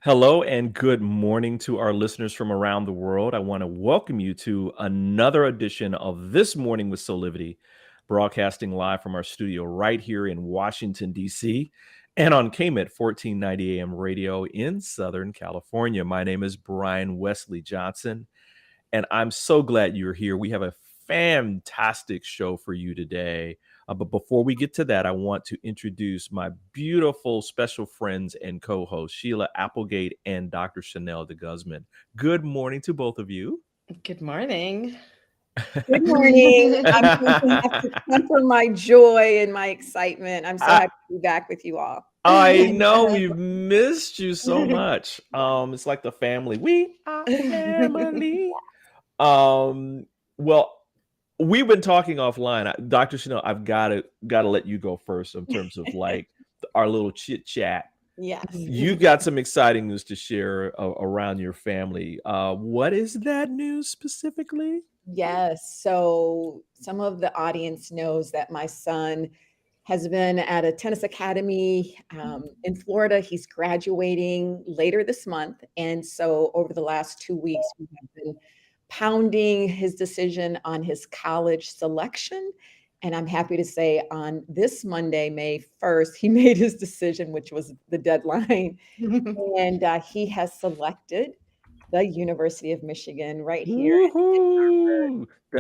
Hello and good morning to our listeners from around the world. I want to welcome you to another edition of This Morning with Soulivity, broadcasting live from our studio right here in Washington, D.C., and on KMET 1490 AM radio in Southern California. My name is Brian Westley Johnson, and I'm so glad you're here. We have a fantastic show for you today. But before we get to that, I want to introduce my beautiful special friends and co-hosts, Sheila Applegate and Dr. Chanel DeGuzman. Good morning to both of you. Good morning. Good morning. I'm going to have to temper my joy and my excitement. I'm so happy to be back with you all. I know we've missed you so much. It's like the family. We are family. Well, we've been talking offline. Dr. Chanel, I've got to let you go first in terms of like our little chit chat. Yes. You've got some exciting news to share around your family. What is that news specifically? Yes. So some of the audience knows that my son has been at a tennis academy in Florida. He's graduating later this month. And so over the last 2 weeks, we have been pounding his decision on his college selection. And I'm happy to say on this Monday, May 1st, he made his decision, which was the deadline. And he has selected the University of Michigan right here in Ann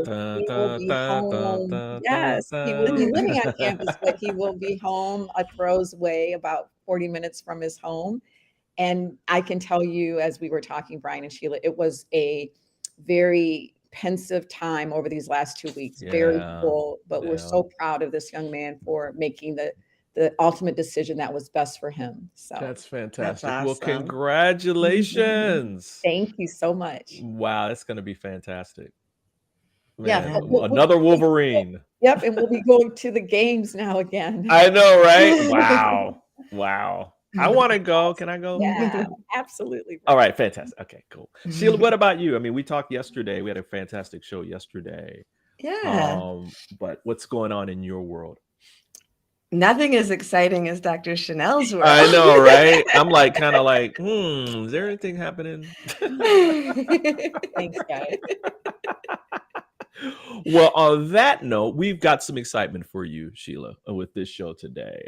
Arbor. So he will be home. Yes, he will be living on campus, but he will be home a crow's way, about 40 minutes from his home. And I can tell you, as we were talking, Brian and Sheila, it was a very pensive time over these last 2 weeks, very full, but we're so proud of this young man for making the ultimate decision that was best for him. So that's fantastic. That's awesome. Well, congratulations. Thank you so much. Wow, it's going to be fantastic. Man, Yeah, another Wolverine. Yep, and we'll be going to the games now again. I know, right? Wow. I want to go. Can I go? Yeah, absolutely. All right, fantastic. Okay, cool. Sheila, what about you? I mean, we talked yesterday. We had a fantastic show yesterday. Yeah. But what's going on in your world? Nothing as exciting as Dr. Chanel's world. I know, right? I'm like, kind of like, is there anything happening? Thanks, guys. Well, on that note, we've got some excitement for you, Sheila, with this show today.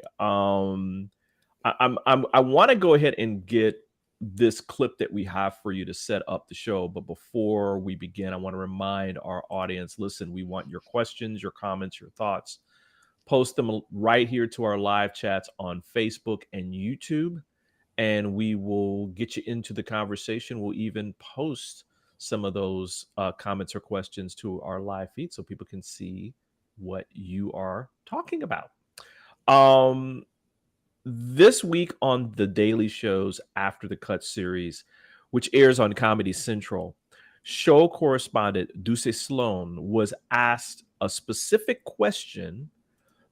I want to go ahead and get this clip that we have for you to set up the show. But before we begin, I want to remind our audience, listen, we want your questions, your comments, your thoughts. Post them right here to our live chats on Facebook and YouTube, and we will get you into the conversation. We'll even post some of those comments or questions to our live feed so people can see what you are talking about. This week on The Daily Show's After the Cut series, which airs on Comedy Central, show correspondent Duce Sloan was asked a specific question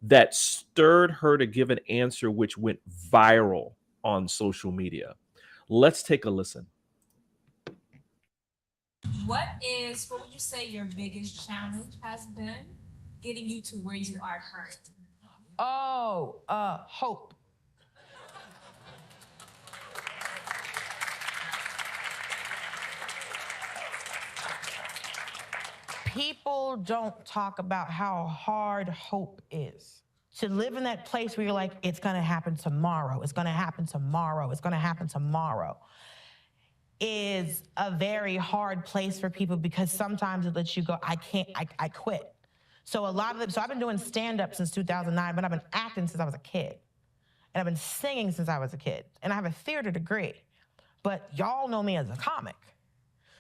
that stirred her to give an answer which went viral on social media. Let's take a listen. What would you say your biggest challenge has been getting you to where you are currently? Hope. People don't talk about how hard hope is. To live in that place where you're like, it's gonna happen tomorrow, it's gonna happen tomorrow, it's gonna happen tomorrow, is a very hard place for people because sometimes it lets you go, I quit. So I've been doing stand-up since 2009, but I've been acting since I was a kid. And I've been singing since I was a kid. And I have a theater degree. But y'all know me as a comic.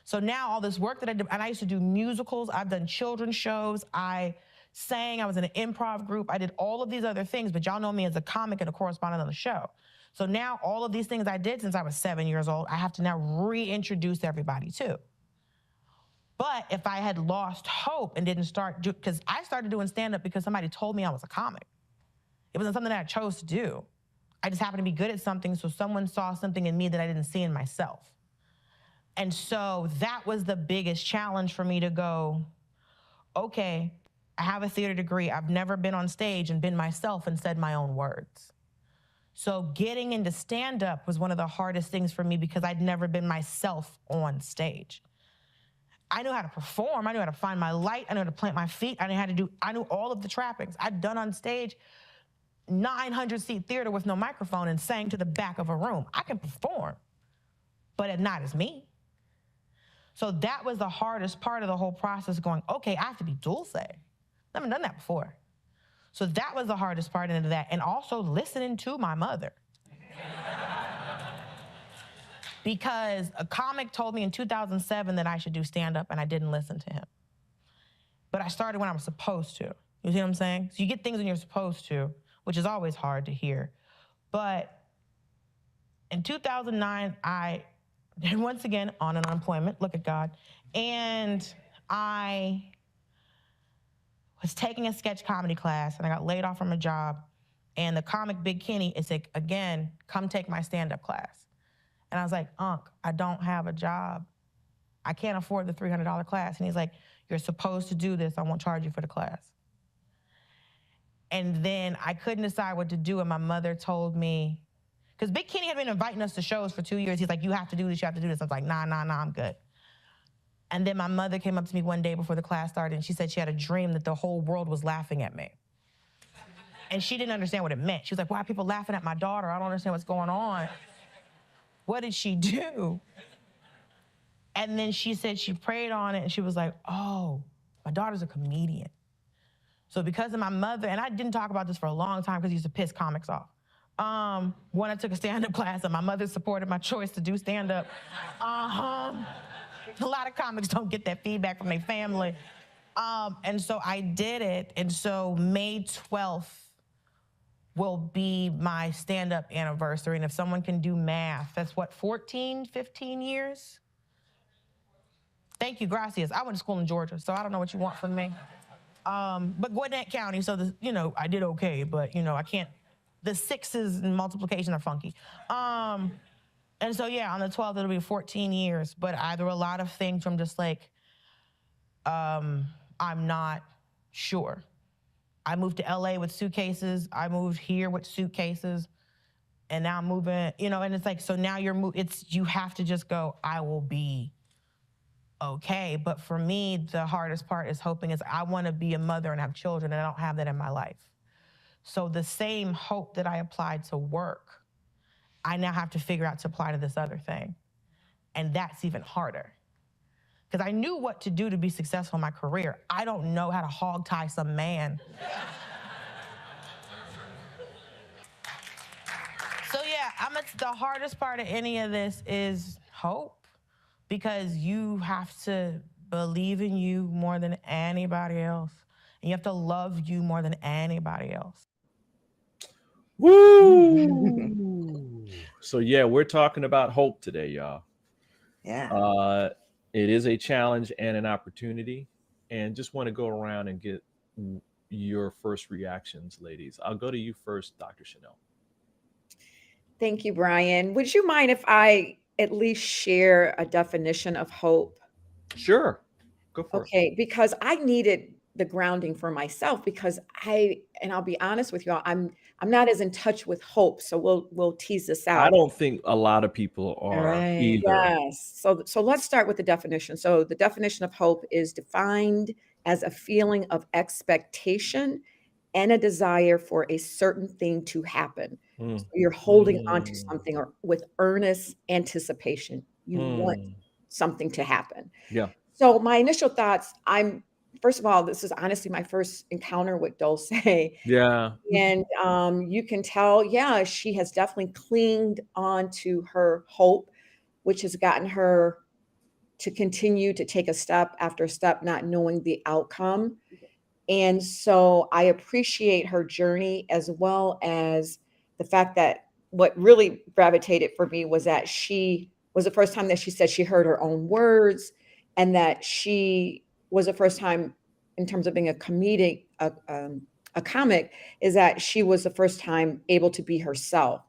So now all this work that I do, and I used to do musicals, I've done children's shows, I sang, I was in an improv group, I did all of these other things, but y'all know me as a comic and a correspondent on the show. So now all of these things I did since I was 7 years old, I have to now reintroduce everybody to. But if I had lost hope and didn't because I started doing stand-up because somebody told me I was a comic. It wasn't something that I chose to do. I just happened to be good at something, so someone saw something in me that I didn't see in myself. And so that was the biggest challenge for me to go, okay, I have a theater degree. I've never been on stage and been myself and said my own words. So getting into stand-up was one of the hardest things for me because I'd never been myself on stage. I knew how to perform. I knew how to find my light. I knew how to plant my feet. I knew all of the trappings. I'd done on stage 900-seat theater with no microphone and sang to the back of a room. I can perform, but not as me. So that was the hardest part of the whole process, going, okay, I have to be dulce. I haven't done that before. So that was the hardest part into that. And also listening to my mother. Because a comic told me in 2007 that I should do stand-up, and I didn't listen to him. But I started when I was supposed to. You see what I'm saying? So you get things when you're supposed to, which is always hard to hear. But in 2009, and once again, on unemployment, look at God, and I was taking a sketch comedy class, and I got laid off from a job, and the comic Big Kenny is like, again, come take my stand-up class. And I was like, Unc, I don't have a job. I can't afford the $300 class. And he's like, you're supposed to do this. I won't charge you for the class. And then I couldn't decide what to do, and my mother told me, because Big Kenny had been inviting us to shows for 2 years. He's like, you have to do this, you have to do this. I was like, nah, I'm good. And then my mother came up to me one day before the class started, and she said she had a dream that the whole world was laughing at me. And she didn't understand what it meant. She was like, why are people laughing at my daughter? I don't understand what's going on. What did she do? And then she said she prayed on it, and she was like, oh, my daughter's a comedian. So because of my mother, and I didn't talk about this for a long time because he used to piss comics off. When I took a stand-up class, and my mother supported my choice to do stand-up. A lot of comics don't get that feedback from their family. And so I did it. And so May 12th will be my stand-up anniversary. And if someone can do math, that's what, 14, 15 years? Thank you, gracias. I went to school in Georgia, so I don't know what you want from me. But Gwinnett County, so I did okay, but I can't, the sixes and multiplication are funky. And so, yeah, on the 12th, it'll be 14 years, but either a lot of things from just like, I'm not sure. I moved to LA with suitcases. I moved here with suitcases, and now I'm moving, and it's like, so now you have to just go, I will be okay. But for me, the hardest part is hoping is I want to be a mother and have children, and I don't have that in my life. So the same hope that I applied to work, I now have to figure out to apply to this other thing. And that's even harder. Because I knew what to do to be successful in my career. I don't know how to hog tie some man. So yeah, the hardest part of any of this is hope. Because you have to believe in you more than anybody else. And you have to love you more than anybody else. Woo! So yeah, we're talking about hope today, y'all. Yeah. It is a challenge and an opportunity, and just want to go around and get your first reactions, ladies. I'll go to you first, Dr. Chanel. Thank you, Brian. Would you mind if I at least share a definition of hope? Sure, go for it. Okay, because I needed the grounding for myself, because I'll be honest with you all, I'm not as in touch with hope. So we'll tease this out. I don't think a lot of people are either. Yes. So let's start with the definition. So the definition of hope is defined as a feeling of expectation and a desire for a certain thing to happen. So you're holding on to something, or with earnest anticipation. You want something to happen. Yeah. So my initial thoughts, first of all, this is honestly my first encounter with Dulce. Yeah. And you can tell, yeah, she has definitely clinged on to her hope, which has gotten her to continue to take a step after step, not knowing the outcome. And so I appreciate her journey, as well as the fact that what really gravitated for me was that she was the first time that she said she heard her own words, and that she was the first time, in terms of being a comic, is that she was the first time able to be herself.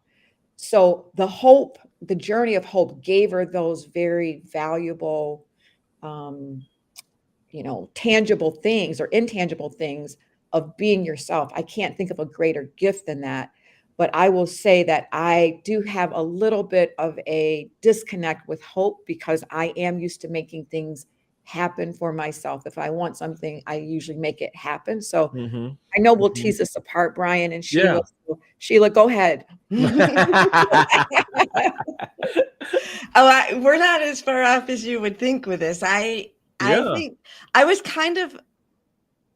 So the journey of hope gave her those very valuable, tangible things or intangible things of being yourself. I can't think of a greater gift than that. But I will say that I do have a little bit of a disconnect with hope because I am used to making things happen for myself. If I want something, I usually make it happen. So Mm-hmm. I know we'll Mhm. tease us apart, Brian and Yeah. Sheila. So, Sheila, go ahead. We're not as far off as you would think with this. I Yeah. think I was kind of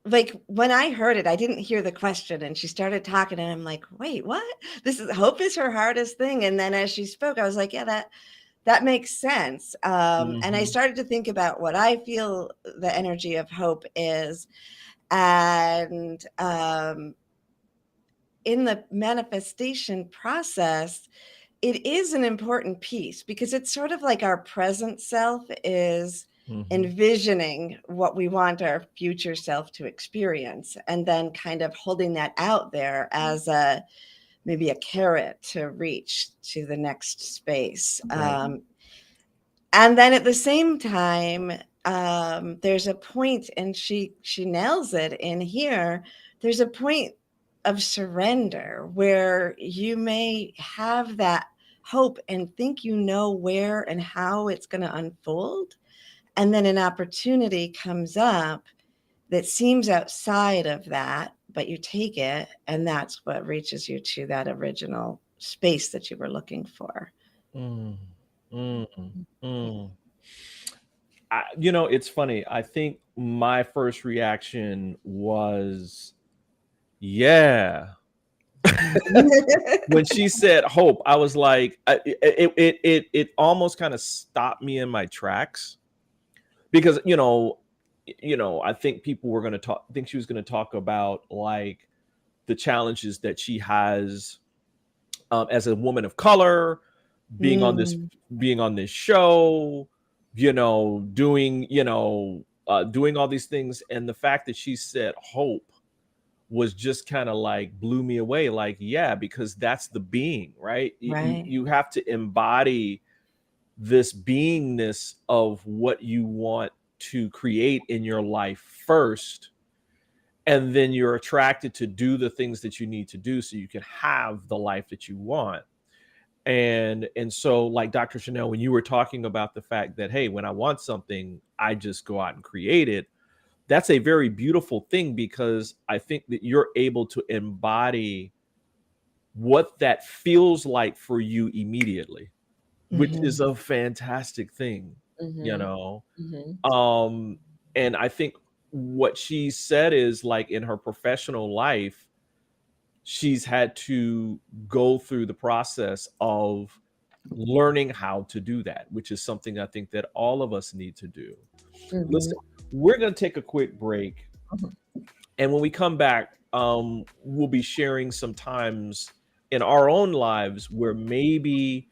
like, when I heard it, I didn't hear the question, and she started talking, and I'm like, wait, what? Hope is her hardest thing. And then as she spoke, I was like, yeah, that makes sense. And I Mhm. started to think about what I feel the energy of hope is. And in the manifestation process, it is an important piece because it's sort of like our present self is Mhm. envisioning what we want our future self to experience, and then kind of holding that out there as maybe a carrot to reach to the next space. Right. And then at the same time, there's a point, and she nails it in here. There's a point of surrender where you may have that hope and think you know where and how it's going to unfold. And then an opportunity comes up that seems outside of that, but you take it, and that's what reaches you to that original space that you were looking for. Mm. Mm. Mm. It's funny. I think my first reaction was, yeah. When she said hope, I was like, it almost kind of stopped me in my tracks because I think people were going to talk. I think she was going to talk about like the challenges that she has as a woman of color, being on this show, doing doing all these things, and the fact that she said hope was just kind of like blew me away. Like, yeah, because that's the being, right? Right. You have to embody this beingness of what you want to create in your life first, and then you're attracted to do the things that you need to do so you can have the life that you want. And so, like Dr. Chanel, when you were talking about the fact that, hey, when I want something, I just go out and create it, that's a very beautiful thing, because I think that you're able to embody what that feels like for you immediately, which is a fantastic thing, and I think what she said is, like, in her professional life, she's had to go through the process of learning how to do that, which is something I think that all of us need to do. Listen, we're going to take a quick break. And when we come back, we'll be sharing some times in our own lives where maybe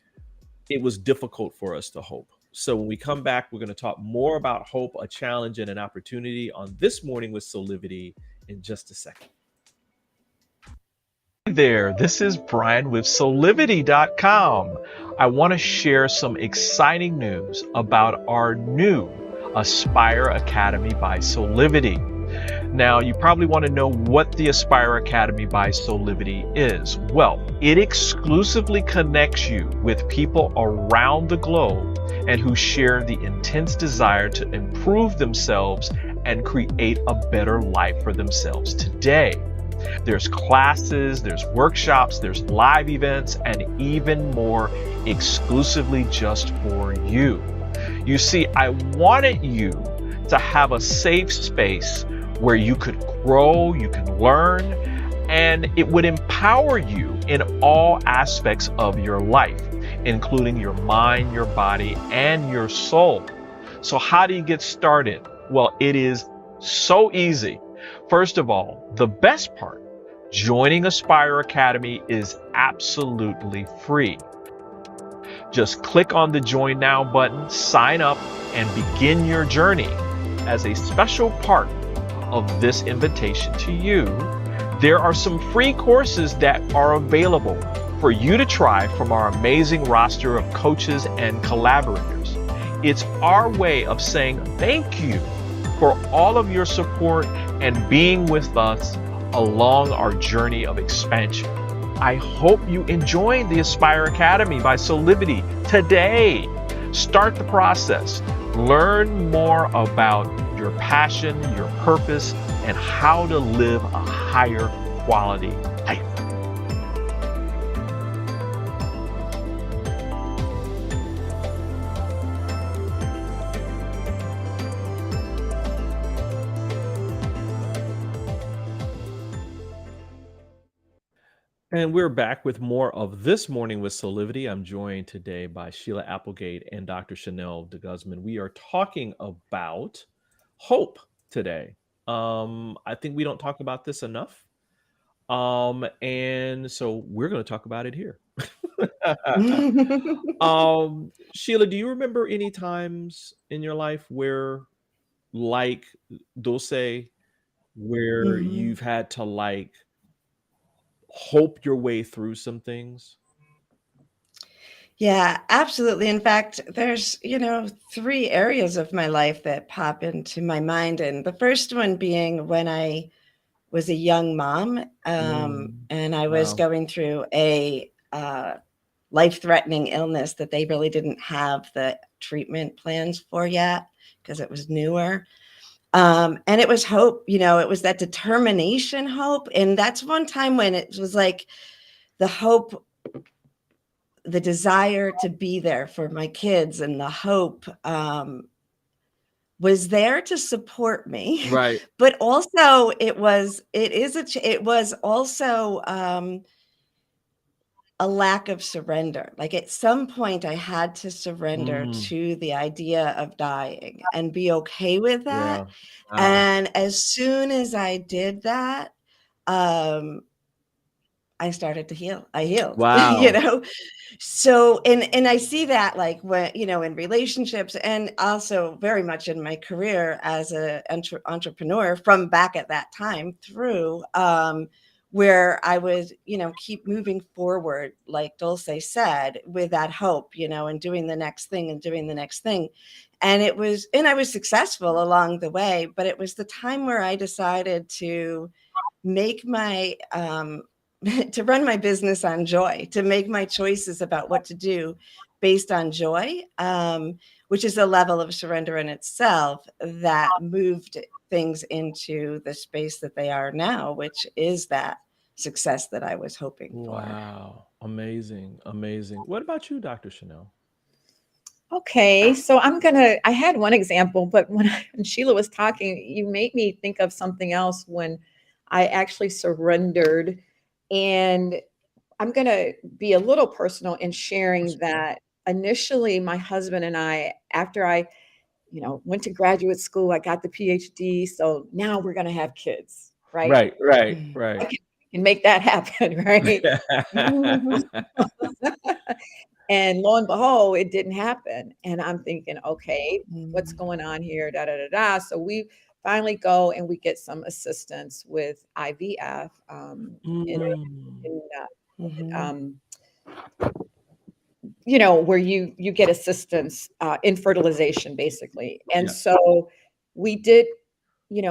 it was difficult for us to hope. So when we come back, we're going to talk more about hope, a challenge, and an opportunity on This Morning with Soulivity in just a second. Hey there, this is Brian with Soulivity.com. I want to share some exciting news about our new Aspire Academy by Soulivity. Now, you probably want to know what the Aspire Academy by Soulivity is. Well, it exclusively connects you with people around the globe and who share the intense desire to improve themselves and create a better life for themselves today. There's classes, there's workshops, there's live events, and even more exclusively just for you. You see, I wanted you to have a safe space where you could grow, you can learn, and it would empower you in all aspects of your life, including your mind, your body, and your soul. So how do you get started? Well, it is so easy. First of all, the best part, joining Aspire Academy is absolutely free. Just click on the Join Now button, sign up, and begin your journey. As a special part of this invitation to you, there are some free courses that are available for you to try from our amazing roster of coaches and collaborators. It's our way of saying thank you for all of your support and being with us along our journey of expansion. I hope you enjoyed the Aspire Academy by Soulivity today. Start the process. Learn more about your passion, your purpose, and how to live a higher quality life. And we're back with more of This Morning with Soulivity. I'm joined today by Sheila Applegate and Dr. Chanel DeGuzman. We are talking about hope today. I think we don't talk about this enough. And so we're going to talk about it here. Sheila, do you remember any times in your life where, like Dulce, where you've had to like hope your way through some things? Yeah, absolutely. In fact, there's, 3 areas of my life that pop into my mind. And the first one being when I was a young mom, and I was Wow. going through a life-threatening illness that they really didn't have the treatment plans for yet because it was newer. And it was hope, it was that determination hope. And that's one time when it was like the hope, the desire to be there for my kids, and the hope was there to support me. Right. But also it was also a lack of surrender. Like at some point I had to surrender to the idea of dying and be okay with that. Yeah. And as soon as I did that, I started to heal. I healed. Wow. So, and I see that like when, in relationships, and also very much in my career as an entrepreneur from back at that time through, where I would, keep moving forward, like Dulce said, with that hope, and doing the next thing and doing the next thing. And I was successful along the way, but it was the time where I decided to make my, to run my business on joy, to make my choices about what to do based on joy, which is a level of surrender in itself that moved things into the space that they are now, which is that success that I was hoping for. Wow. Amazing. Amazing. What about you, Dr. Chanel? Okay, so I had one example, but when Sheila was talking, you made me think of something else when I actually surrendered. And I'm going to be a little personal in sharing that initially my husband and I, after I, went to graduate school, I got the PhD. So now we're going to have kids, right? Right. I can make that happen, right? And lo and behold, it didn't happen. And I'm thinking, okay, what's going on here? Da, da, da, da. So we finally go and we get some assistance with IVF where you get assistance in fertilization, basically. And so we did,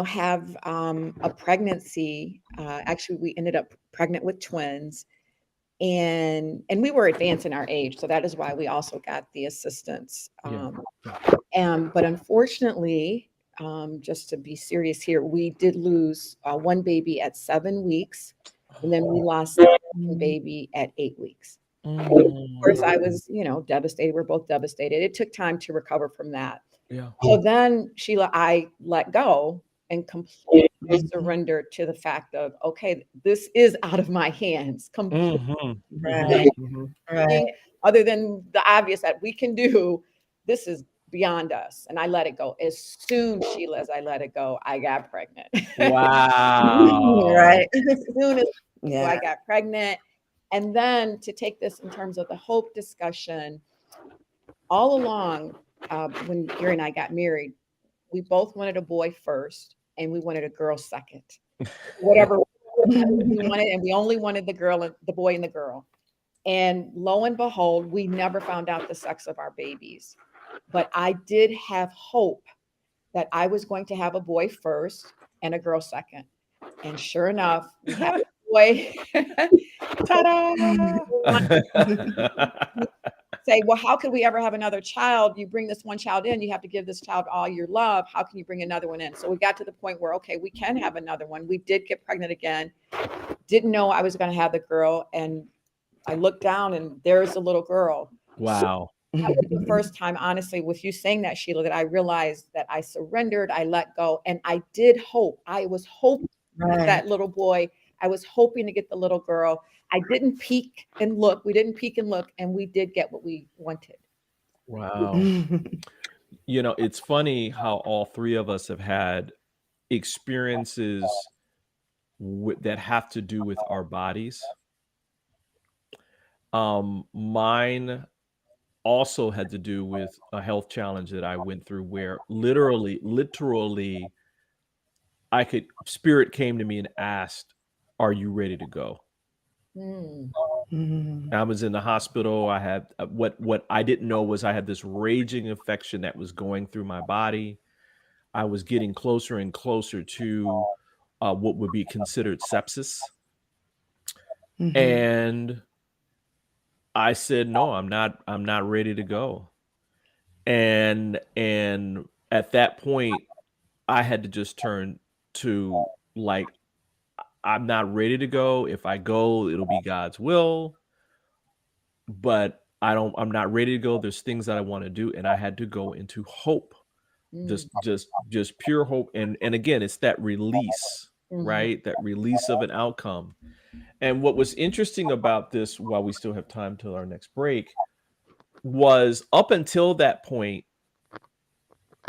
have a pregnancy. Actually, we ended up pregnant with twins. And we were advanced in our age. So that is why we also got the assistance. But unfortunately, just to be serious here, we did lose one baby at 7 weeks. And then we lost the baby at 8 weeks. Of course, I was, devastated. We're both devastated. It took time to recover from that. Yeah. So then, Sheila, I let go and completely surrendered to the fact of, okay, this is out of my hands completely. Right. Other than the obvious that we can do, this is beyond us. And I let it go. As soon, Sheila, as I let it go, I got pregnant. Wow. Right. As soon as I got pregnant. And then to take this in terms of the hope discussion, all along, when Gary and I got married, we both wanted a boy first and we wanted a girl second. Whatever we wanted, and we only wanted the boy and the girl. And lo and behold, we never found out the sex of our babies. But I did have hope that I was going to have a boy first and a girl second. And sure enough, we had a boy. Ta-da! Say, well, how could we ever have another child? You bring this one child in, you have to give this child all your love. How can you bring another one in? So we got to the point where, okay, we can have another one. We did get pregnant again. Didn't know I was going to have the girl. And I looked down and there's a little girl. Wow. That was the first time, honestly, with you saying that, Sheila, that I realized that I surrendered, I let go, and I did hope. I was hoping Right. that little boy. I was hoping to get the little girl. I didn't peek and look. We didn't peek and look, and we did get what we wanted. Wow. You know, it's funny how all three of us have had experiences that have to do with our bodies. Mine also had to do with a health challenge that I went through where literally spirit came to me and asked, "Are you ready to go?" I was in the hospital. I had what I didn't know was I had this raging infection that was going through my body. I was getting closer and closer to what would be considered sepsis. And I said, no, I'm not ready to go. And at that point, I had to just turn to like, I'm not ready to go. If I go, it'll be God's will. But I'm not ready to go. There's things that I want to do. And I had to go into hope. Just pure hope. And again, it's that release, right? That release of an outcome. And what was interesting about this, while we still have time till our next break, was up until that point,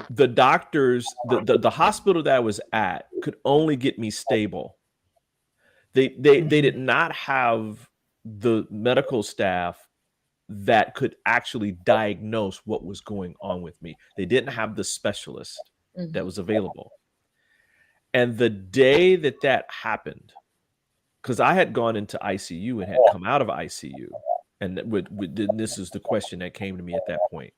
the doctors, the hospital that I was at could only get me stable. They did not have the medical staff that could actually diagnose what was going on with me. They didn't have the specialist that was available. And the day that happened, because I had gone into ICU and had come out of ICU, and this is the question that came to me at that point.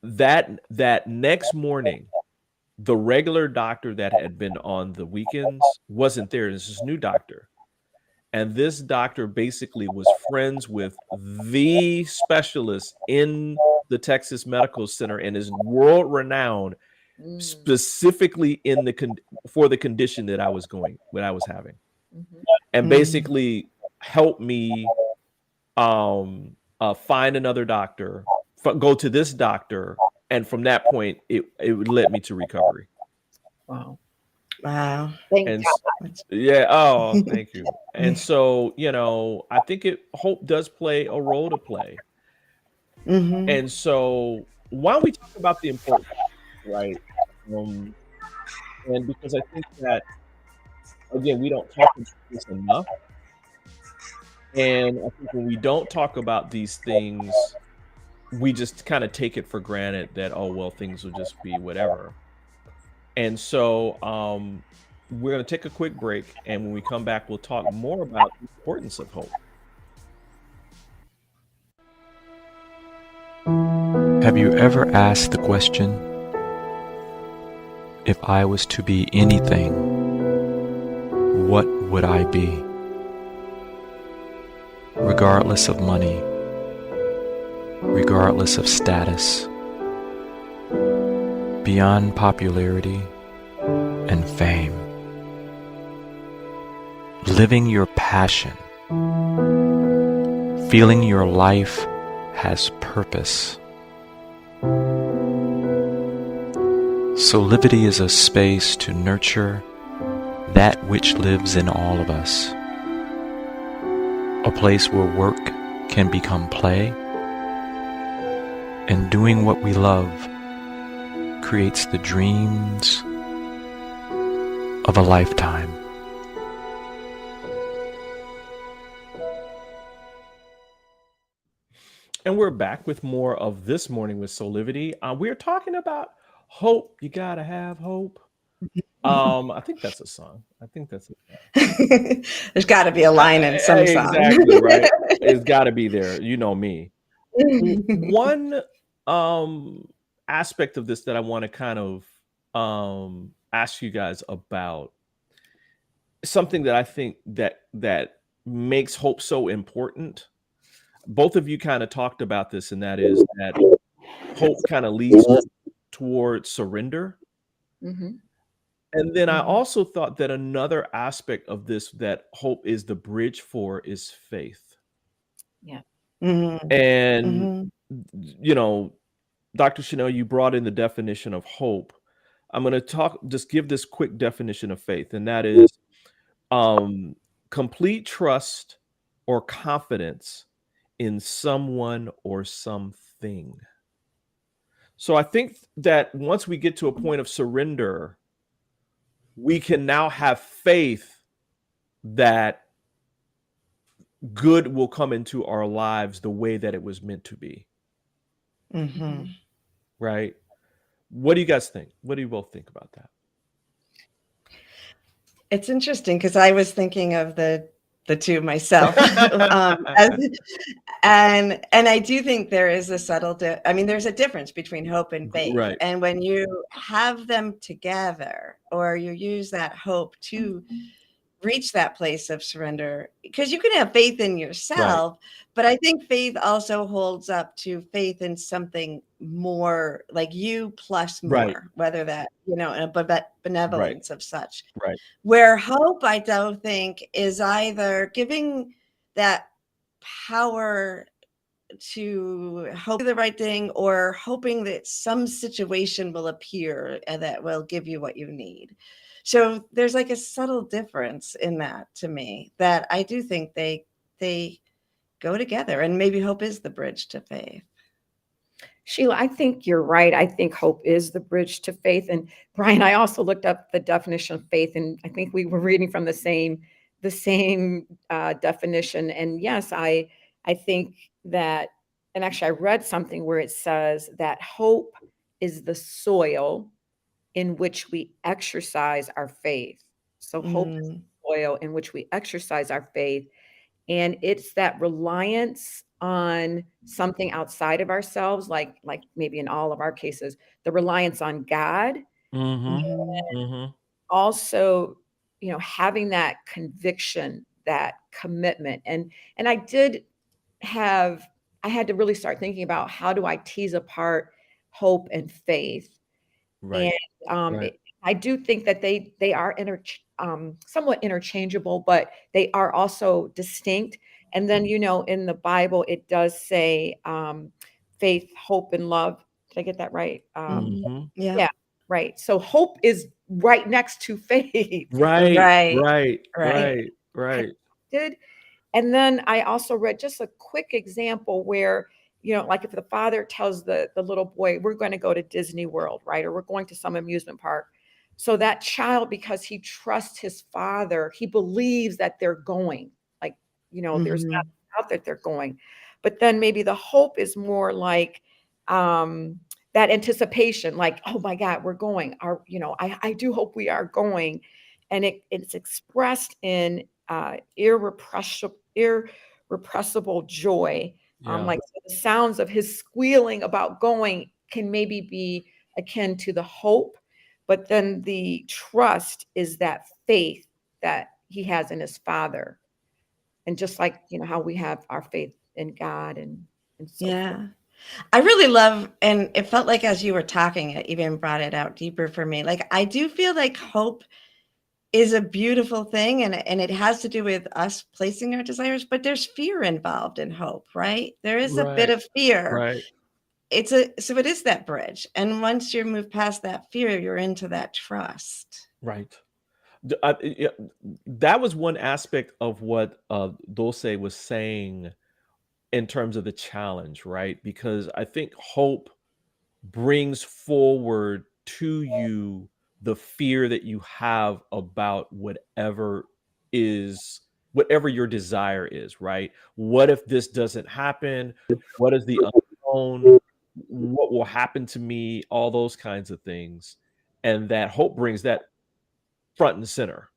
That next morning, the regular doctor that had been on the weekends wasn't there. This is new doctor. And this doctor basically was friends with the specialist in the Texas Medical Center and is world renowned specifically for the condition that I was having. And basically helped me find another doctor, go to this doctor. And from that point, it led me to recovery. Wow. Thank God. Yeah. Oh, thank you. And so, I think hope does play a role to play. And so why don't we talk about the importance, right? And because I think that, again, we don't talk about this enough. And I think when we don't talk about these things, we just kind of take it for granted that, oh, well, things will just be whatever. And so we're going to take a quick break. And when we come back, we'll talk more about the importance of hope. Have you ever asked the question, if I was to be anything, what would I be? Regardless of money, regardless of status, beyond popularity and fame. Living your passion, feeling your life has purpose. Soulivity is a space to nurture that which lives in all of us. A place where work can become play, and doing what we love creates the dreams of a lifetime. And we're back with more of This Morning with Soulivity. We're talking about hope. You gotta have hope. I think that's a song. There's got to be a line in some song. Exactly, right? It's got to be there. You know me. One aspect of this that I want to kind of ask you guys about something that I think that makes hope so important. Both of you kind of talked about this, and that is that hope kind of leads towards surrender. Mhm. And then I Mhm. also thought that another aspect of this that hope is the bridge for is faith. Yeah. Mhm. And, Mhm. you know, Dr. Chanel, you brought in the definition of hope. I'm going to just give this quick definition of faith, and that is um, complete trust or confidence in someone or something. So I think that once we get to a point of surrender, we can now have faith that good will come into our lives the way that it was meant to be. Mhm. Right? What do you guys think? What do you both think about that? It's interesting because I was thinking of the two myself. And I do think there is a subtle I mean, there's a difference between hope and faith. Right. And when you have them together, or you use that hope to reach that place of surrender, because you can have faith in Right. yourself, but I think faith also holds up to faith in something more, like you plus Right. more, whether that, a Right. benevolence of such. Right. Where hope, I don't think, is either giving that power to hope the right thing, or hoping that some situation will appear and that will give you what you need. So there's like a subtle difference in that, to me, that I do think they go together, and maybe hope is the bridge to faith. Sheila, I think you're right. I think hope is the bridge to faith. And Brian, I also looked up the definition of faith, and I think we were reading from the same definition. And yes, I think that, and actually, I read something where it says that hope is the soil in which we exercise our faith. So hope is Mm. the soil in which we exercise our faith. And it's that reliance on something outside of ourselves, like maybe in all of our cases, the reliance on God. Mhm. Mhm. Mhm. Also, having that conviction, that commitment. And I had to really start thinking about, how do I tease apart hope and faith? Right. And Right. I do think that they are somewhat interchangeable, but they are also distinct. And then, in the Bible, it does say faith, hope, and love. Did I get that right? Mhm. Yeah. Yeah, right. So hope is right next to faith. Right. Right. Right. Right. Right. Right. Connected. And then I also read just a quick example where, like if the father tells the little boy, we're going to go to Disney World, right? Or we're going to some amusement park. So that child, because he trusts his father, he believes that they're going. Like, there's not Mhm. doubt that they're going. But then maybe the hope is more like that anticipation, like, oh my God, we're going. I do hope we are going. And it's expressed in irrepressible joy. Yeah. Like, so the sounds of his squealing about going can maybe be akin to the hope, but then the trust is that faith that he has in his father. And just like, how we have our faith in God and so forth. Yeah. I really love, and it felt like as you were talking, it even brought it out deeper for me. Like, I do feel like hope is a beautiful thing, and it has to do with us placing our desires, but there's fear involved in hope, right? There is a bit Right. of fear. Right. So it is that bridge. And once you move past that fear, you're into that trust. Right. Yeah, that was one aspect of what Dulce was saying in terms of the challenge, right? Because I think hope brings forward to you the fear that you have about whatever your desire is, right? What if this doesn't happen? What is the unknown? What will happen to me? All those kinds of things. And that hope brings that front and center,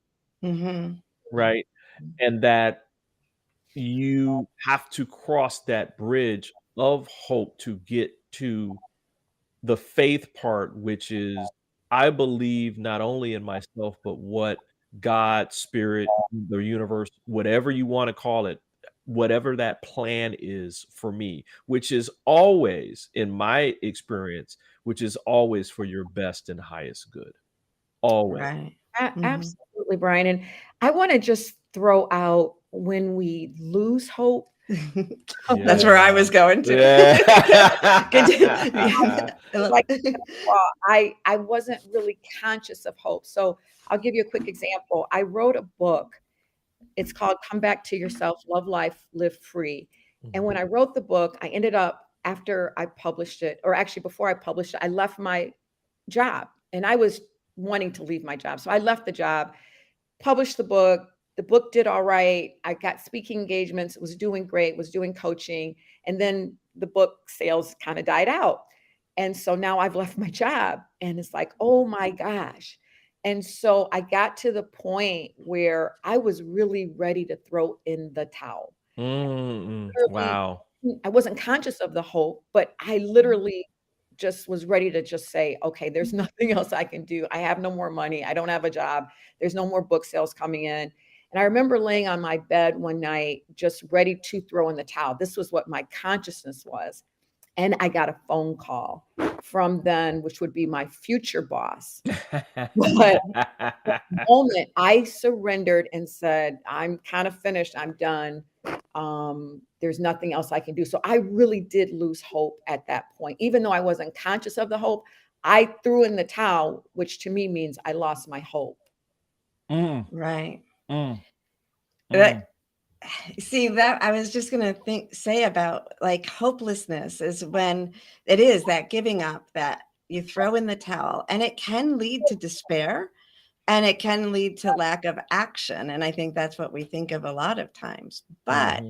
Mhm. right? And that you have to cross that bridge of hope to get to the faith part, which is, I believe not only in myself, but what God, spirit, the universe, whatever you want to call it, whatever that plan is for me, which is always, in my experience, which is always for your best and highest good. Always. Right. Mhm. Absolutely, Brian. And I want to just throw out when we lose hope. That's where I was going to. Yeah. Like, I wasn't really conscious of hope. So I'll give you a quick example. I wrote a book. It's called Come Back to Yourself, Love Life, Live Free. And when I wrote the book, I ended up, after I published it, or actually before I published it, I left my job, and I was wanting to leave my job. So I left the job, published the book. The book did all right. I got speaking engagements, was doing great, was doing coaching. And then the book sales kind of died out. And so now I've left my job, and it's like, oh my gosh. And so I got to the point where I was really ready to throw in the towel. Literally, Wow. I wasn't conscious of the hope, but I literally just was ready to just say, okay, there's nothing else I can do. I have no more money. I don't have a job. There's no more book sales coming in. And I remember laying on my bed one night, just ready to throw in the towel. This was what my consciousness was. And I got a phone call from then, which would be my future boss. But the moment I surrendered and said, I'm kind of finished, I'm done. There's nothing else I can do. So I really did lose hope at that point. Even though I wasn't conscious of the hope, I threw in the towel, which to me means I lost my hope. Right. Mm. That, see, that I was just going to say about like hopelessness is when it is that giving up, that you throw in the towel, and it can lead to despair, and it can lead to lack of action. And I think that's what we think of a lot of times. But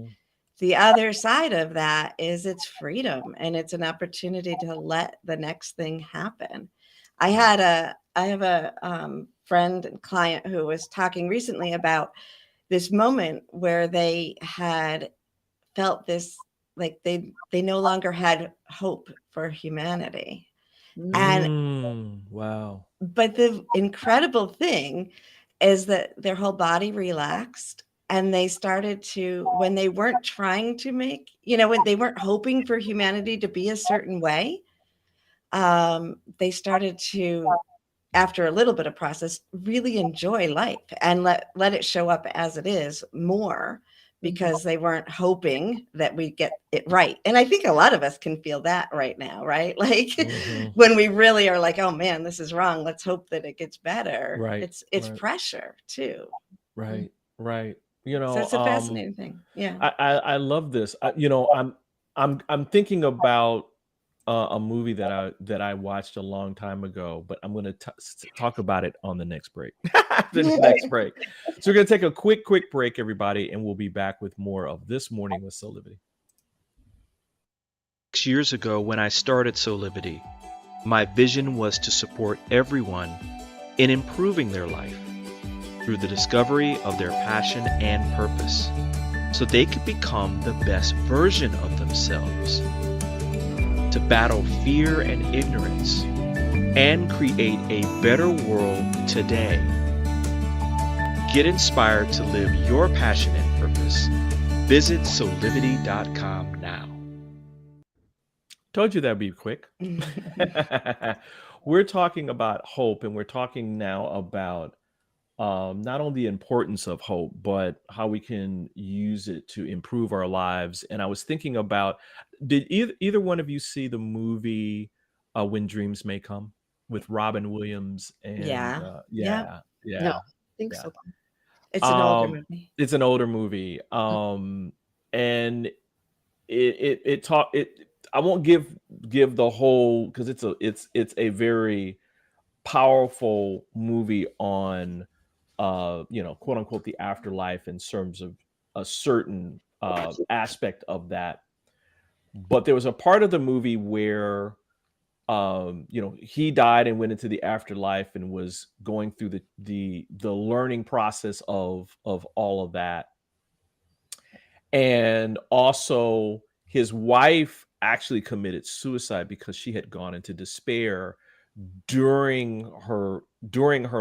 the other side of that is it's freedom, and it's an opportunity to let the next thing happen. I have a friend and client who was talking recently about this moment where they had felt this, like they no longer had hope for humanity. And Wow. but the incredible thing is that their whole body relaxed, and they started to, when they weren't trying to make, when they weren't hoping for humanity to be a certain way, they started to, after a little bit of process, really enjoy life and let it show up as it is more, because they weren't hoping that we get it right. And I think a lot of us can feel that right now, right? Like when we really are like, oh man, this is wrong, let's hope that it gets better. Right. It's pressure too. Right. So it's a fascinating thing. Yeah. I love this. I'm thinking about a movie that I watched a long time ago, but I'm going to talk about it on the next break. Next break. So we're going to take a quick break, everybody, and we'll be back with more of This Morning with Soulivity. 6 years ago, when I started Soulivity, my vision was to support everyone in improving their life through the discovery of their passion and purpose, so they could become the best version of themselves, to battle fear and ignorance, and create a better world today. Get inspired to live your passion and purpose. Visit Soulivity.com now. Told you that'd be quick. We're talking about hope, and we're talking now about not only the importance of hope, but how we can use it to improve our lives. And I was thinking about, did either one of you see the movie When Dreams May Come with Robin Williams? And Yeah. No, I think so. It's an older movie. It's an older movie. And it I won't give the whole, because it's a very powerful movie on quote unquote the afterlife in terms of a certain aspect of that. But there was a part of the movie where he died and went into the afterlife and was going through the learning process of all of that. And also his wife actually committed suicide because she had gone into despair during her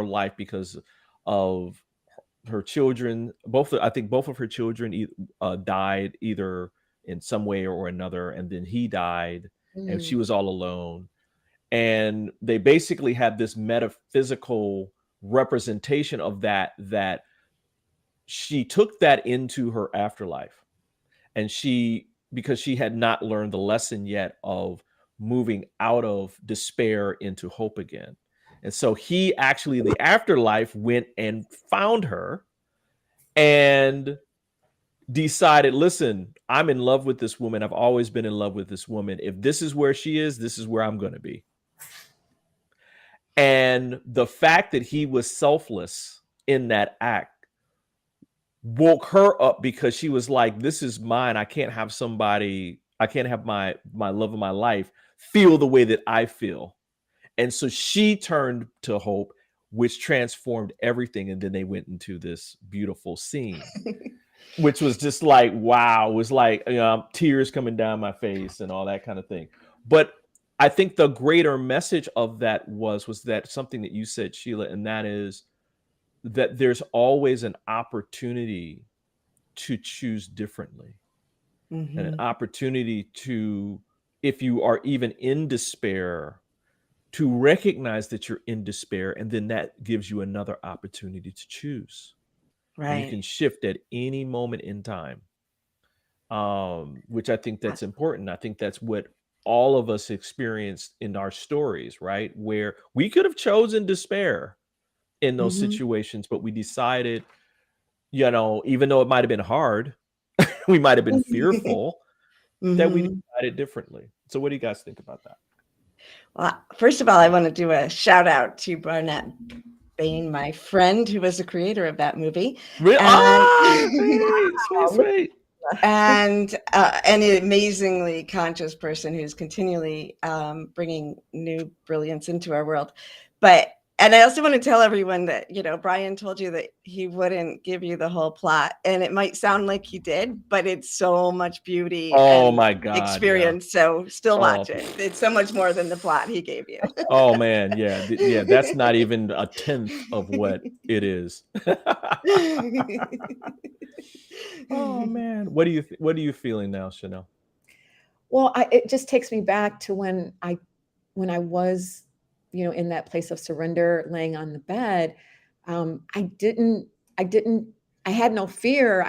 life because of her children, I think both of her children died either in some way or another, and then he died, and she was all alone. And they basically had this metaphysical representation of that she took that into her afterlife, and because she had not learned the lesson yet of moving out of despair into hope again. And so he actually in the afterlife went and found her and decided, listen, I'm in love with this woman. I've always been in love with this woman. If this is where she is, this is where I'm going to be. And the fact that he was selfless in that act woke her up, because she was like, this is mine. I can't have my love of my life feel the way that I feel. And so she turned to hope, which transformed everything. And then they went into this beautiful scene, which was just like, wow. It was like, tears coming down my face and all that kind of thing. But I think the greater message of that was that something that you said, Sheila, and that is that there's always an opportunity to choose differently, and an opportunity to, if you are even in despair, to recognize that you're in despair, and then that gives you another opportunity to choose. Right. And you can shift at any moment in time, which I think that's important. I think that's what all of us experienced in our stories, right? Where we could have chosen despair in those situations, but we decided, even though it might have been hard, we might have been fearful, that we decided differently. So what do you guys think about that? Well, first of all, I want to do a shout out to Barnett Bain, my friend, who was the creator of that movie. Really? Sweet. And an amazingly conscious person who's continually bringing new brilliance into our world. And I also want to tell everyone that, Brian told you that he wouldn't give you the whole plot, and it might sound like he did, but it's so much beauty and my God, experience. Yeah. So still watch it. It's so much more than the plot he gave you. Oh man. Yeah. That's not even a tenth of what it is. Oh man. What are you feeling now, Chanel? Well, it just takes me back to when I was, in that place of surrender, laying on the bed. I had no fear.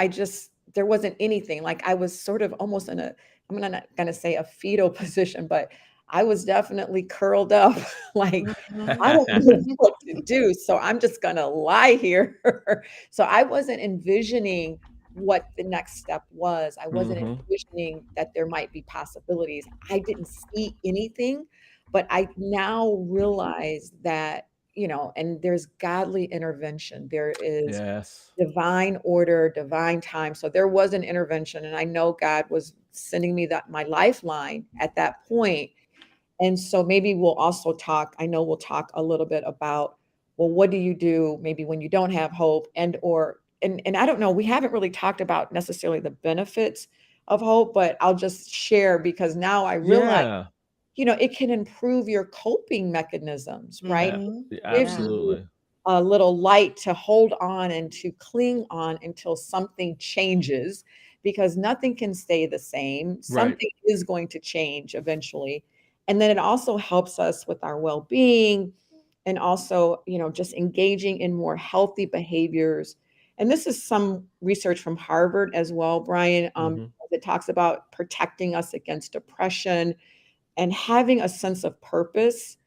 There wasn't anything. Like, I was sort of almost in I'm not going to say a fetal position, but I was definitely curled up. Like, I don't know what to do, so I'm just going to lie here. So I wasn't envisioning what the next step was. I wasn't envisioning that there might be possibilities. I didn't see anything. But I now realize that, and there's godly intervention. There is divine order, divine time. So there was an intervention, and I know God was sending me my lifeline at that point. And so maybe we'll also talk a little bit about, well, what do you do maybe when you don't have hope, and I don't know, we haven't really talked about necessarily the benefits of hope, but I'll just share, because now I realize it can improve your coping mechanisms, right? Absolutely. A little light to hold on and to cling on until something changes, because nothing can stay the same. Something is going to change eventually. And then it also helps us with our well-being, and also, just engaging in more healthy behaviors. And this is some research from Harvard as well, Brian, that talks about protecting us against depression, and having a sense of purpose.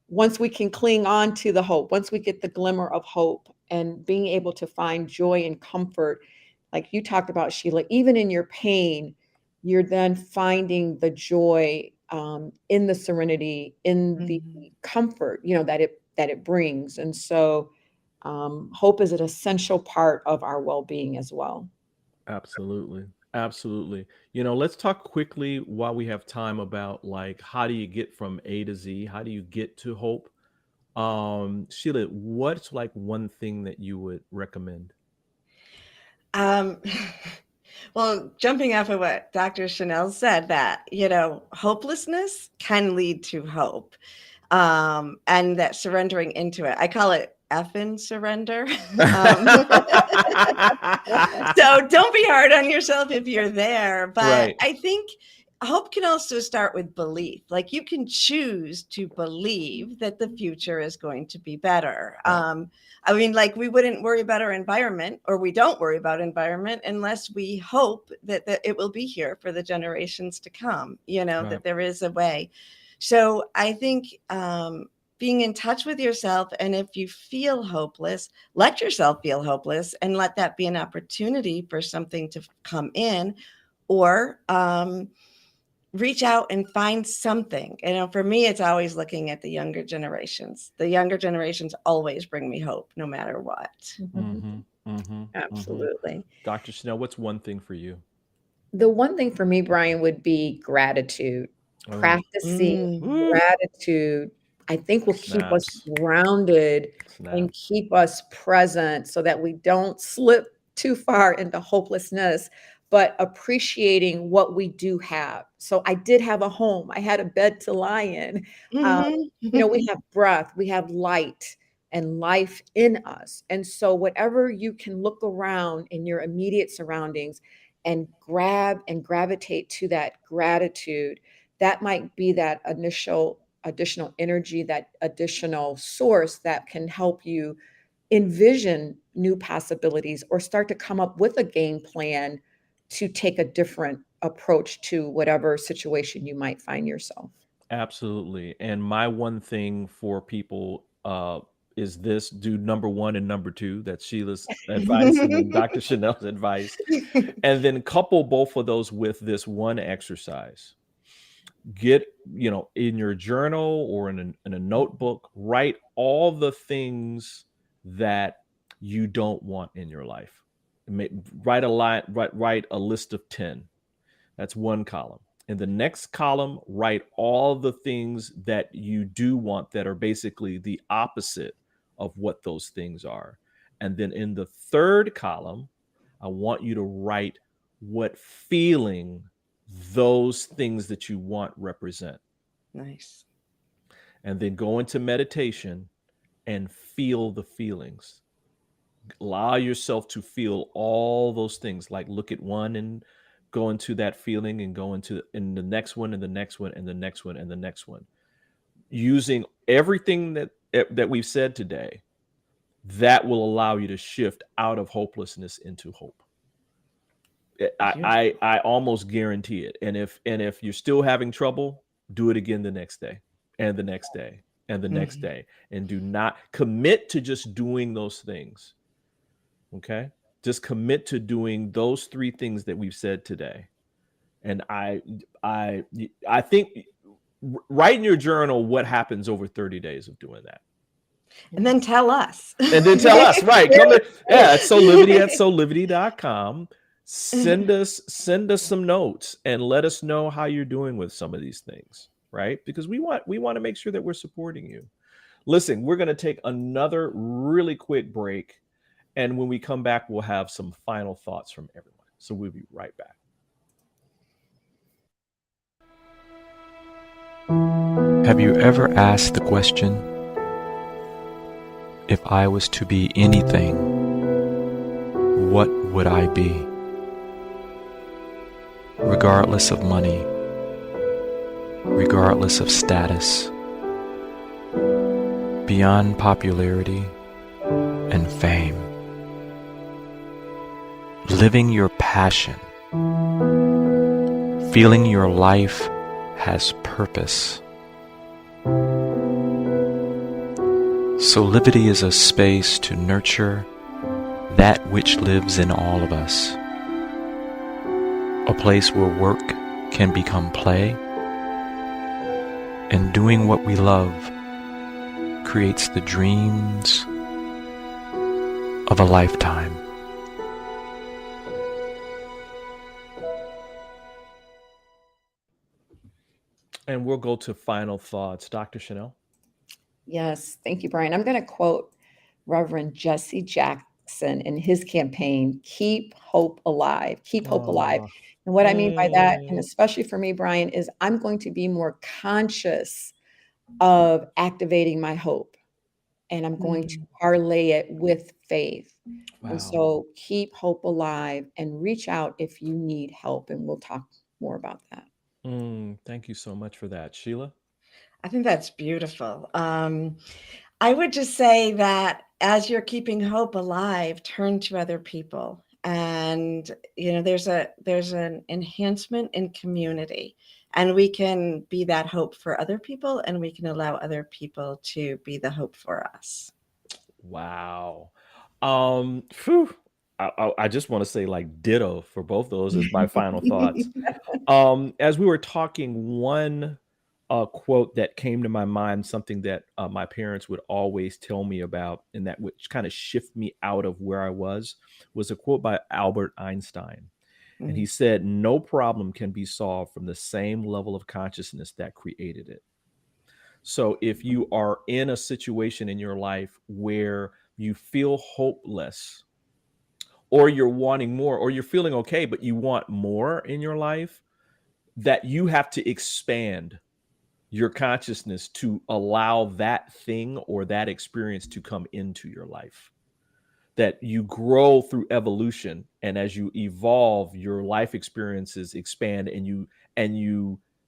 Once we can cling on to the hope, once we get the glimmer of hope, and being able to find joy and comfort, like you talked about, Sheila, even in your pain, you're then finding the joy in the serenity, in the comfort, that it brings. And so hope is an essential part of our well-being as well. Absolutely. Let's talk quickly while we have time about, like, how do you get from A to Z? How do you get to hope? Sheila, what's like one thing that you would recommend? Well, jumping off of what Dr. Chanel said, that, hopelessness can lead to hope, and that surrendering into it. I call it effing surrender. So don't be hard on yourself if you're there. But Right. I think hope can also start with belief. Like you can choose to believe that the future is going to be better. Right. I mean, like we wouldn't worry about our environment, or we don't worry about environment unless we hope that it will be here for the generations to come, you know, Right. that there is a way. So I think being in touch with yourself, and if you feel hopeless, let yourself feel hopeless and let that be an opportunity for something to come in, or reach out and find something. You know, for me, it's always looking at the younger generations. The younger generations always bring me hope, no matter what. Mm-hmm. Mm-hmm. Absolutely. Dr. Chanel, what's one thing for you? The one thing for me, Brian, would be gratitude. Oh. Practicing Woo. gratitude, I think, will keep us Snaps. grounded and Snaps. keep us present so that we don't slip too far into hopelessness, but appreciating what we do have. So I did have a home. I had a bed to lie in. Mhm. You know, we have breath, we have light and life in us. And so whatever you can look around in your immediate surroundings and grab and gravitate to that gratitude, that might be that initial additional energy, that additional source that can help you envision new possibilities or start to come up with a game plan to take a different approach to whatever situation you might find yourself. Absolutely. And my one thing for people is this: do number one and number two. That's Sheila's advice and then Dr. Chanel's advice. And then couple both of those with this one exercise. Get, you know, in your journal or in a notebook, write all the things that you don't want in your life. Write a list of 10. That's one column. In the next column, write all the things that you do want that are basically the opposite of what those things are. And then in the third column, I want you to write what feeling those things that you want represent. Nice. And then go into meditation and feel the feelings. Allow yourself to feel all those things. Like look at one and go into that feeling, and go into in the next one and the next one and the next one and the next one. Using everything that we've said today, that will allow you to shift out of hopelessness into hope. I almost guarantee it. And if you're still having trouble, do it again the next day and the next day and the next day, and do not commit to just doing those things. Okay? Just commit to doing those 3 things that we've said today. And I think write in your journal what happens over 30 days of doing that. And then tell us. And then tell us, right? Come to, yeah, it's Soulivity at soulivity.com. Send us some notes and let us know how you're doing with some of these things, right? Because we want to make sure that we're supporting you. Listen, we're going to take another really quick break, and when we come back, we'll have some final thoughts from everyone. So we'll be right back. Have you ever asked the question, if I was to be anything, what would I be? Regardless of money, regardless of status, beyond popularity and fame. Living your passion, feeling your life has purpose. Soulivity is a space to nurture that which lives in all of us. A place where work can become play, and doing what we love creates the dreams of a lifetime. And we'll go to final thoughts. Dr. Chanel? Yes, thank you, Brian. I'm going to quote Reverend Jesse Jackson in his campaign, Keep Hope Alive, Keep Hope Alive. And what I mean by that, and especially for me, Brian, is I'm going to be more conscious of activating my hope and I'm going to parlay it with faith. And Wow. so keep hope alive and reach out if you need help. And we'll talk more about that. Thank you so much for that. Sheila? I think that's beautiful. I would just say that as you're keeping hope alive, turn to other people. And, there's an enhancement in community, and we can be that hope for other people, and we can allow other people to be the hope for us. Wow. Phew. I just want to say like ditto for both those as my final thoughts. As we were talking, one quote that came to my mind, something that my parents would always tell me about, and that would kind of shift me out of where I was a quote by Albert Einstein. And he said, "No problem can be solved from the same level of consciousness that created it." So if you are in a situation in your life where you feel hopeless, or you're wanting more, or you're feeling okay, but you want more in your life, that you have to expand your consciousness to allow that thing or that experience to come into your life. That you grow through evolution, and as you evolve, your life experiences expand, and you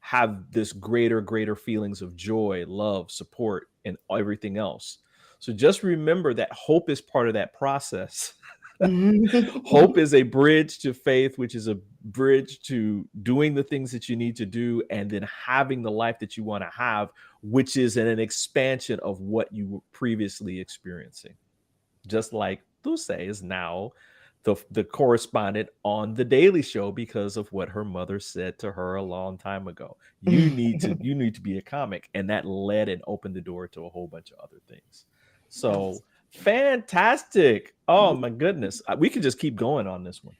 have this greater feelings of joy, love, support, and everything else. So just remember that hope is part of that process. Hope is a bridge to faith, which is a bridge to doing the things that you need to do, and then having the life that you want to have, which is an expansion of what you were previously experiencing. Just like Dulce is now the correspondent on The Daily Show because of what her mother said to her a long time ago. You need to be a comic, and that led and opened the door to a whole bunch of other things. So fantastic. Oh my goodness. We could just keep going on this one.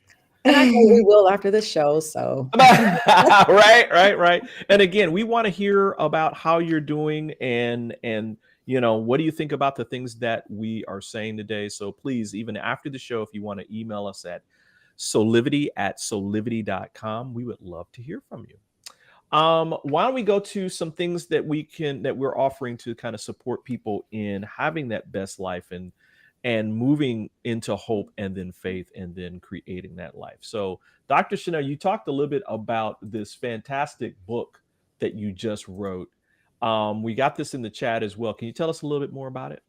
And I know we will after the show. So right. And again, we want to hear about how you're doing, and what do you think about the things that we are saying today? So please, even after the show, if you want to email us at soulivity@soulivity.com, we would love to hear from you. Why don't we go to some things that we're offering to kind of support people in having that best life, and moving into hope, and then faith, and then creating that life. So Dr. Chanel, you talked a little bit about this fantastic book that you just wrote. We got this in the chat as well. Can you tell us a little bit more about it?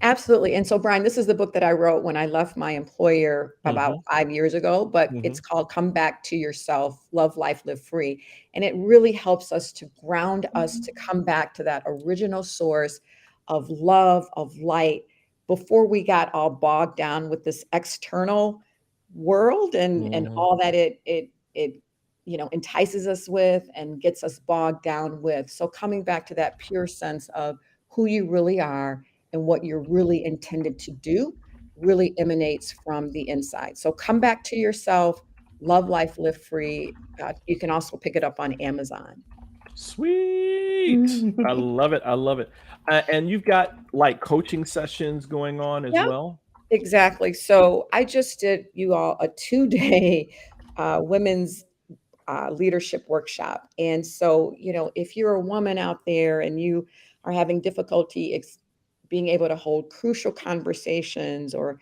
absolutely. And so, Brian, this is the book that I wrote when I left my employer about 5 years ago, but it's called Come Back to Yourself, Love Life, Live Free. And it really helps us to ground us to come back to that original source of love, of light, before we got all bogged down with this external world and all that it entices us with and gets us bogged down with. So coming back to that pure sense of who you really are and what you're really intended to do really emanates from the inside. So come back to yourself, love life, live free. You can also pick it up on Amazon. Sweet. I love it. And you've got like coaching sessions going on as well? Exactly. So I just did you all a 2-day women's leadership workshop. And so, if you're a woman out there and you are having difficulty being able to hold crucial conversations, or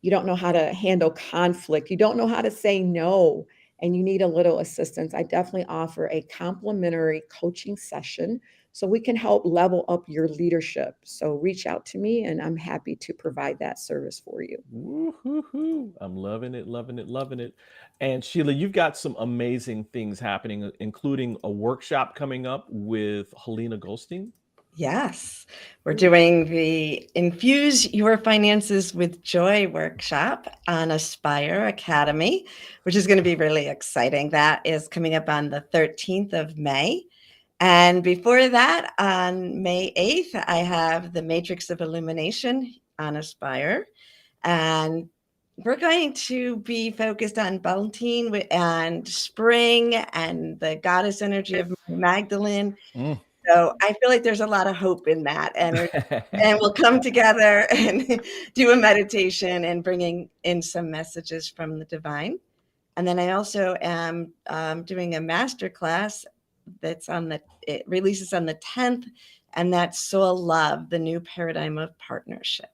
you don't know how to handle conflict, you don't know how to say no, and you need a little assistance, I definitely offer a complimentary coaching session so we can help level up your leadership. So reach out to me, and I'm happy to provide that service for you. Woo-hoo-hoo. I'm loving it. And Sheila, you've got some amazing things happening, including a workshop coming up with Helena Goldstein. Yes, we're doing the Infuse Your Finances with Joy workshop on Aspire Academy, which is going to be really exciting. That is coming up on the 13th of May. And before that, on May 8th, I have the Matrix of Illumination on Aspire. And we're going to be focused on Beltane and spring and the goddess energy of Magdalene. So I feel like there's a lot of hope in that energy, and we'll come together and do a meditation and bringing in some messages from the divine. And then I also am doing a masterclass it releases on the 10th, And that's Soul Love, the new paradigm of partnership.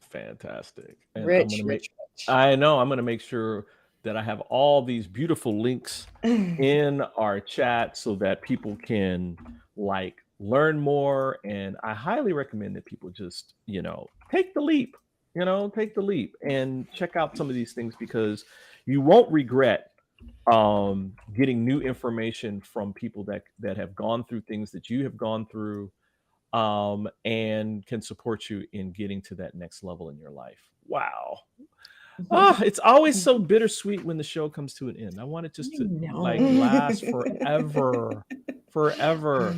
Fantastic. And Rich. I know I'm going to make sure that I have all these beautiful links in our chat so that people can like learn more. And I highly recommend that people just, take the leap, and check out some of these things, because you won't regret getting new information from people that have gone through things that you have gone through, and can support you in getting to that next level in your life. Wow. It's always so bittersweet when the show comes to an end. I want it just to like last forever.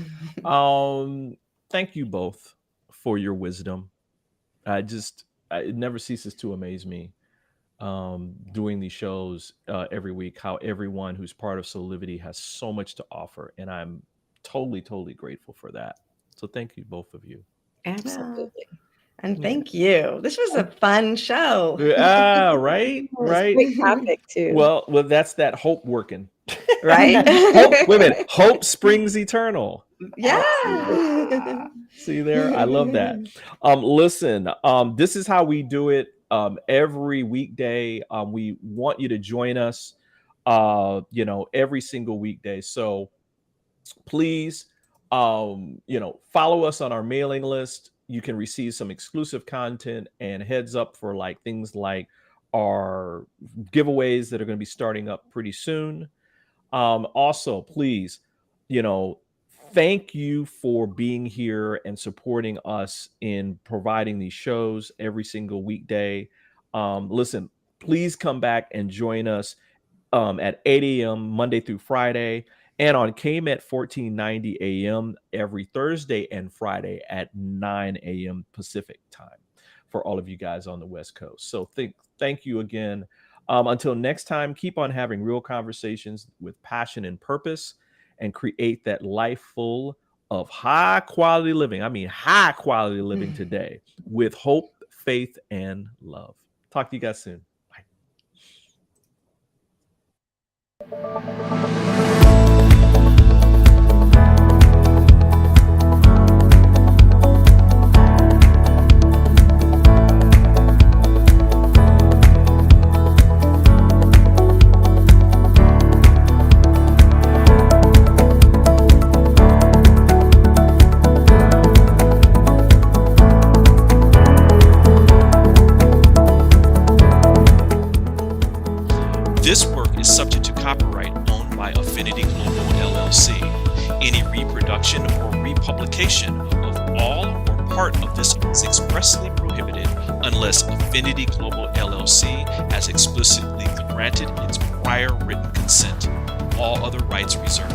Thank you both for your wisdom. It never ceases to amaze me doing these shows every week, how everyone who's part of Soulivity has so much to offer. And I'm totally, totally grateful for that. So thank you, both of you. Absolutely. And thank you. This was a fun show. Yeah, right. Great topic too. Well, that's that hope working. Right? Wait a minute. Hope springs eternal. Yeah. See there? I love that. Listen, this is how we do it every weekday. We want you to join us, every single weekday. So please, follow us on our mailing list. You can receive some exclusive content and heads up for like things like our giveaways that are going to be starting up pretty soon. Also, please, thank you for being here and supporting us in providing these shows every single weekday. Listen, please come back and join us at 8 a.m. Monday through Friday, and on KMET 1490 AM every Thursday and Friday at 9 a.m. Pacific time for all of you guys on the West Coast. So thank you again. Until next time, keep on having real conversations with passion and purpose, and create that life full of high quality living. I mean, high quality living today with hope, faith, and love. Talk to you guys soon. Bye. This work is subject to copyright owned by Affinity Global LLC. Any reproduction or republication of all or part of this is expressly prohibited unless Affinity Global LLC has explicitly granted its prior written consent. All other rights reserved.